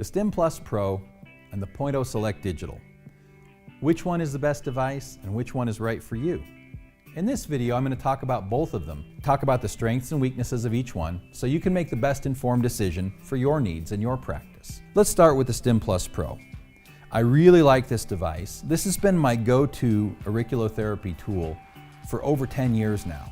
the Stimplus Pro and the Pointoselect Digital. Which one is the best device and which one is right for you? In this video, I'm going to talk about both of them, talk about the strengths and weaknesses of each one so you can make the best informed decision for your needs and your practice. Let's start with the Stimplus Pro. I really like this device. This has been my go-to auriculotherapy tool for over 10 years now.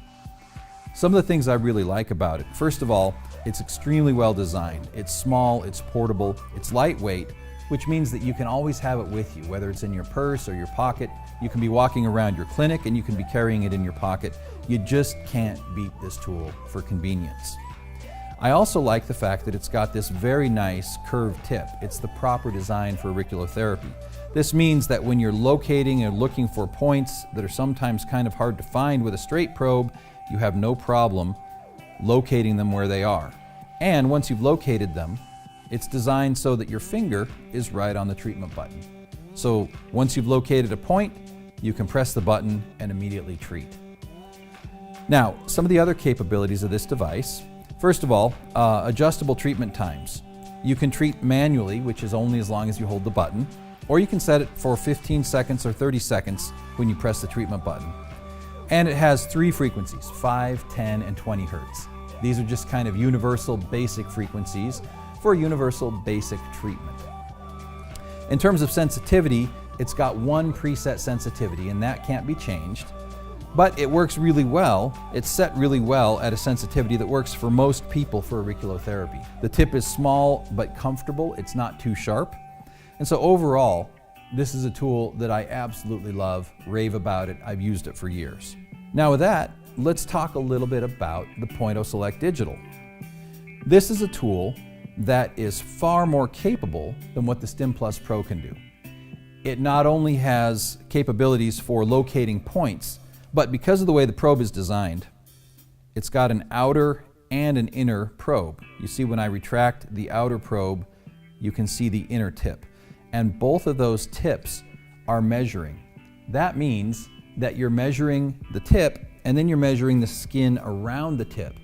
Some of the things I really like about it, first of all, it's extremely well designed. It's small, it's portable, it's lightweight, which means that you can always have it with you, whether it's in your purse or your pocket. You can be walking around your clinic and you can be carrying it in your pocket. You just can't beat this tool for convenience. I also like the fact that it's got this very nice curved tip. It's the proper design for auriculotherapy. This means that when you're locating and looking for points that are sometimes kind of hard to find with a straight probe, you have no problem locating them where they are. And once you've located them, it's designed so that your finger is right on the treatment button. So once you've located a point, you can press the button and immediately treat. Now, some of the other capabilities of this device. First of all, adjustable treatment times. You can treat manually, which is only as long as you hold the button, or you can set it for 15 seconds or 30 seconds when you press the treatment button. And it has 3 frequencies, 5, 10, and 20 hertz. These are just kind of universal basic frequencies for universal basic treatment. In terms of sensitivity, it's got one preset sensitivity and that can't be changed, but it works really well. It's set really well at a sensitivity that works for most people for auriculotherapy. The tip is small but comfortable, it's not too sharp. And so overall, this is a tool that I absolutely love, rave about it, I've used it for years. Now with that, let's talk a little bit about the Pointoselect Digital. This is a tool that is far more capable than what the Stimplus Pro can do. It not only has capabilities for locating points, but because of the way the probe is designed, it's got an outer and an inner probe. You see when I retract the outer probe, you can see the inner tip. And both of those tips are measuring. That means that you're measuring the tip and then you're measuring the skin around the tip.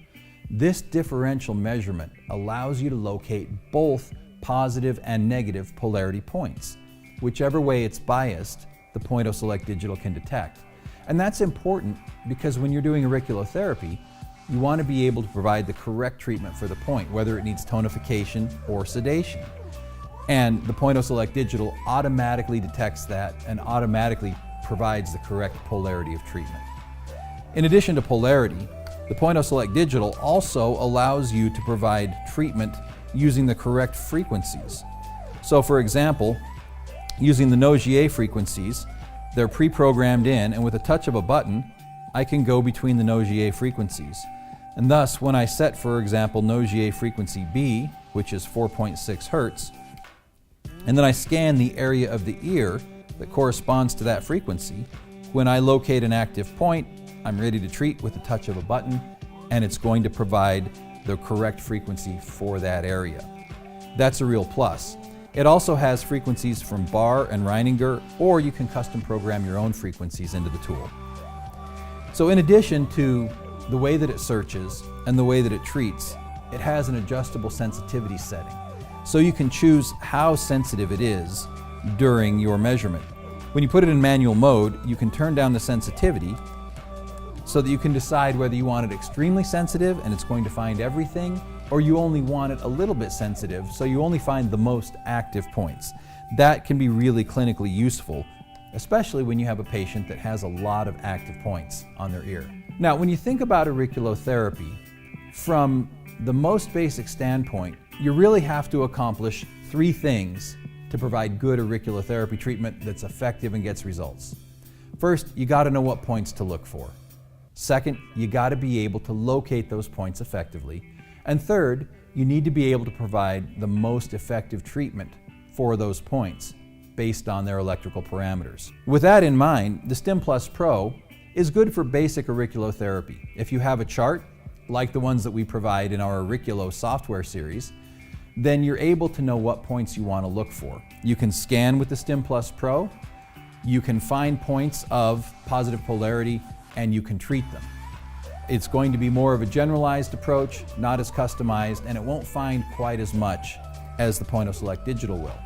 This differential measurement allows you to locate both positive and negative polarity points. Whichever way it's biased, the Pointoselect Digital can detect. And that's important because when you're doing auriculotherapy, you want to be able to provide the correct treatment for the point, whether it needs tonification or sedation. And the Pointoselect Digital automatically detects that and automatically provides the correct polarity of treatment. In addition to polarity, the Pointoselect Digital also allows you to provide treatment using the correct frequencies. So for example, using the Nogier frequencies, they're pre-programmed in, and with a touch of a button, I can go between the Nogier frequencies. And thus, when I set, for example, Nogier frequency B, which is 4.6 hertz, and then I scan the area of the ear that corresponds to that frequency, when I locate an active point, I'm ready to treat with the touch of a button, and it's going to provide the correct frequency for that area. That's a real plus. It also has frequencies from Bar and Reininger, or you can custom program your own frequencies into the tool. So in addition to the way that it searches and the way that it treats, it has an adjustable sensitivity setting. So you can choose how sensitive it is during your measurement. When you put it in manual mode, you can turn down the sensitivity so that you can decide whether you want it extremely sensitive and it's going to find everything, or you only want it a little bit sensitive so you only find the most active points. That can be really clinically useful, especially when you have a patient that has a lot of active points on their ear. Now, when you think about auriculotherapy, from the most basic standpoint, you really have to accomplish 3 things to provide good auriculotherapy treatment that's effective and gets results. First, you got to know what points to look for. Second, you got to be able to locate those points effectively. And third, you need to be able to provide the most effective treatment for those points based on their electrical parameters. With that in mind, the Stimplus Pro is good for basic auriculotherapy. If you have a chart, like the ones that we provide in our Auriculo software series, then you're able to know what points you want to look for. You can scan with the Stimplus Pro, you can find points of positive polarity, and you can treat them. It's going to be more of a generalized approach, not as customized, and it won't find quite as much as the Pointoselect Digital will.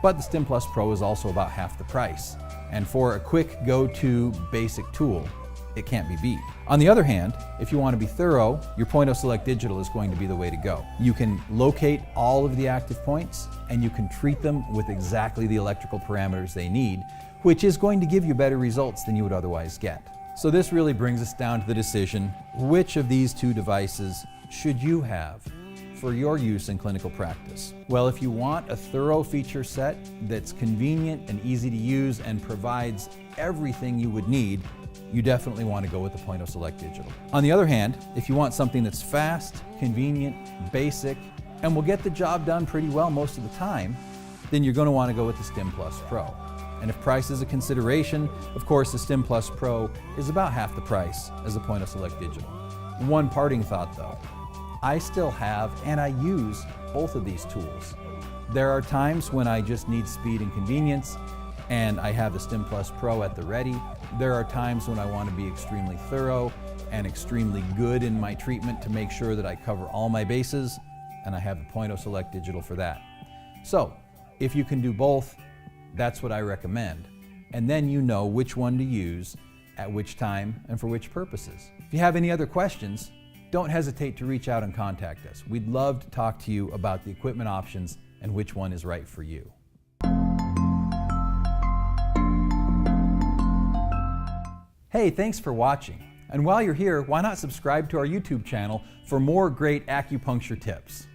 But the Stimplus Pro is also about half the price. And for a quick go-to basic tool, it can't be beat. On the other hand, if you want to be thorough, your Pointoselect Digital is going to be the way to go. You can locate all of the active points and you can treat them with exactly the electrical parameters they need, which is going to give you better results than you would otherwise get. So this really brings us down to the decision, which of these two devices should you have for your use in clinical practice? Well, if you want a thorough feature set that's convenient and easy to use and provides everything you would need, you definitely want to go with the Pointoselect Digital. On the other hand, if you want something that's fast, convenient, basic, and will get the job done pretty well most of the time, then you're going to want to go with the Stimplus Pro. And if price is a consideration, of course the Stimplus Pro is about half the price as the Pointoselect Digital. One parting thought though, I still have and I use both of these tools. There are times when I just need speed and convenience and I have the Stimplus Pro at the ready. There are times when I want to be extremely thorough and extremely good in my treatment to make sure that I cover all my bases, and I have the Pointoselect Digital for that. So if you can do both, that's what I recommend. And then you know which one to use at which time and for which purposes. If you have any other questions, don't hesitate to reach out and contact us. We'd love to talk to you about the equipment options and which one is right for you. Hey, thanks for watching. And while you're here, why not subscribe to our YouTube channel for more great acupuncture tips?